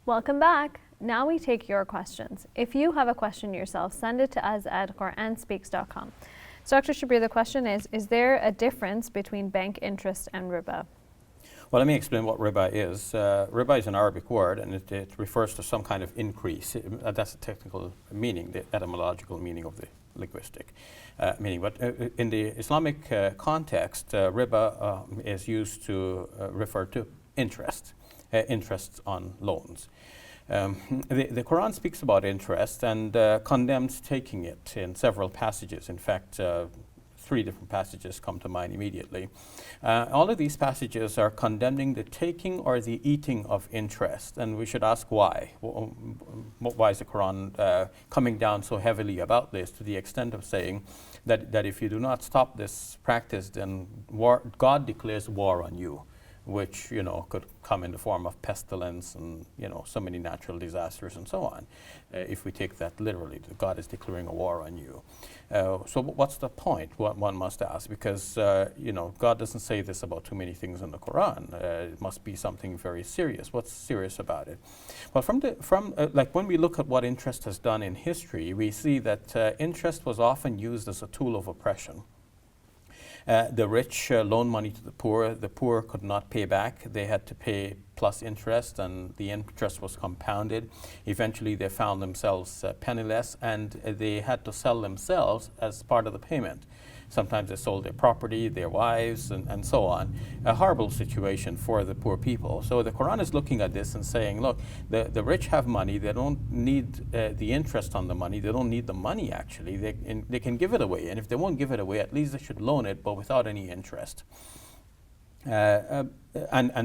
Welcome back. Now we take your questions. If you have a question yourself, send it to us at QuranSpeaks.com. So Dr. Shabir, the question is there a difference between bank interest and riba? Well, let me explain what riba is. Riba is an Arabic word, and it refers to some kind of increase. That's the technical meaning, the etymological meaning of the linguistic meaning. But in the Islamic context, riba is used to refer to interest, interest on loans. The Quran speaks about interest and condemns taking it in several passages. In fact, 3 different passages come to mind immediately. All of these passages are condemning the taking or the eating of interest, and we should ask why. Why is the Quran coming down so heavily about this, to the extent of saying that if you do not stop this practice, then God declares war on you, which could come in the form of pestilence and so many natural disasters and so on. If we take that literally, that God is declaring a war on you. So what's the point? One must ask, because God doesn't say this about too many things in the Quran. It must be something very serious. What's serious about it? Well, like when we look at what interest has done in history, we see that interest was often used as a tool of oppression. The rich loaned money to the poor could not pay back. They had to pay plus interest, and the interest was compounded. Eventually they found themselves penniless, and they had to sell themselves as part of the payment. Sometimes they sold their property, their wives, and so on. A horrible situation for the poor people. So the Quran is looking at this and saying, look, the rich have money. They don't need the interest on the money. They don't need the money, actually. They can give it away. And if they won't give it away, at least they should loan it, but without any interest. And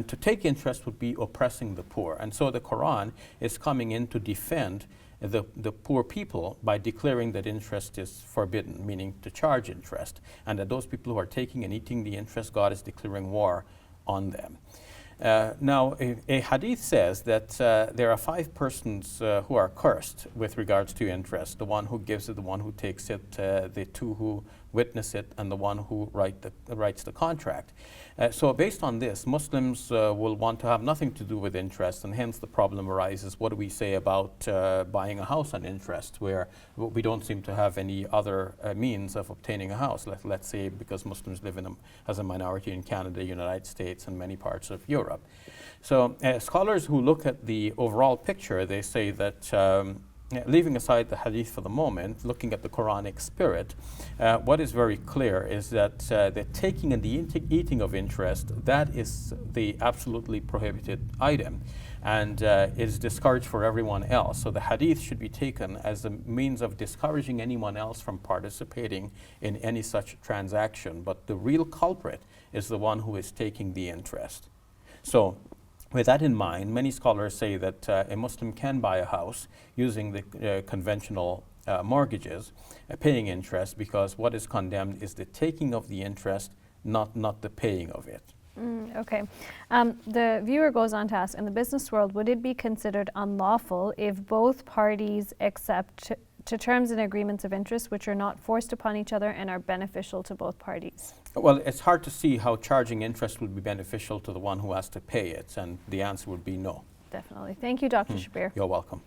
to take interest would be oppressing the poor. And so the Quran is coming in to defend the poor people by declaring that interest is forbidden, meaning to charge interest, and that those people who are taking and eating the interest, God is declaring war on them. Now, a hadith says that there are 5 persons who are cursed with regards to interest: the one who gives it, the one who takes it, the 2 who witness it, and the one who writes the contract. So based on this, Muslims will want to have nothing to do with interest, and hence the problem arises: what do we say about buying a house on interest, where we don't seem to have any other means of obtaining a house? Let's say because Muslims live as a minority in Canada, United States, and many parts of Europe. So scholars who look at the overall picture, they say that leaving aside the hadith for the moment, looking at the Quranic spirit, what is very clear is that the taking and the eating of interest, that is the absolutely prohibited item, and is discouraged for everyone else. So the hadith should be taken as a means of discouraging anyone else from participating in any such transaction. But the real culprit is the one who is taking the interest. So with that in mind, many scholars say that a Muslim can buy a house using the conventional mortgages, paying interest, because what is condemned is the taking of the interest, not the paying of it. Okay. The viewer goes on to ask, in the business world, would it be considered unlawful if both parties accept to terms and agreements of interest which are not forced upon each other and are beneficial to both parties? Well, it's hard to see how charging interest would be beneficial to the one who has to pay it, and the answer would be no. Definitely. Thank you, Dr. Shabir. You're welcome.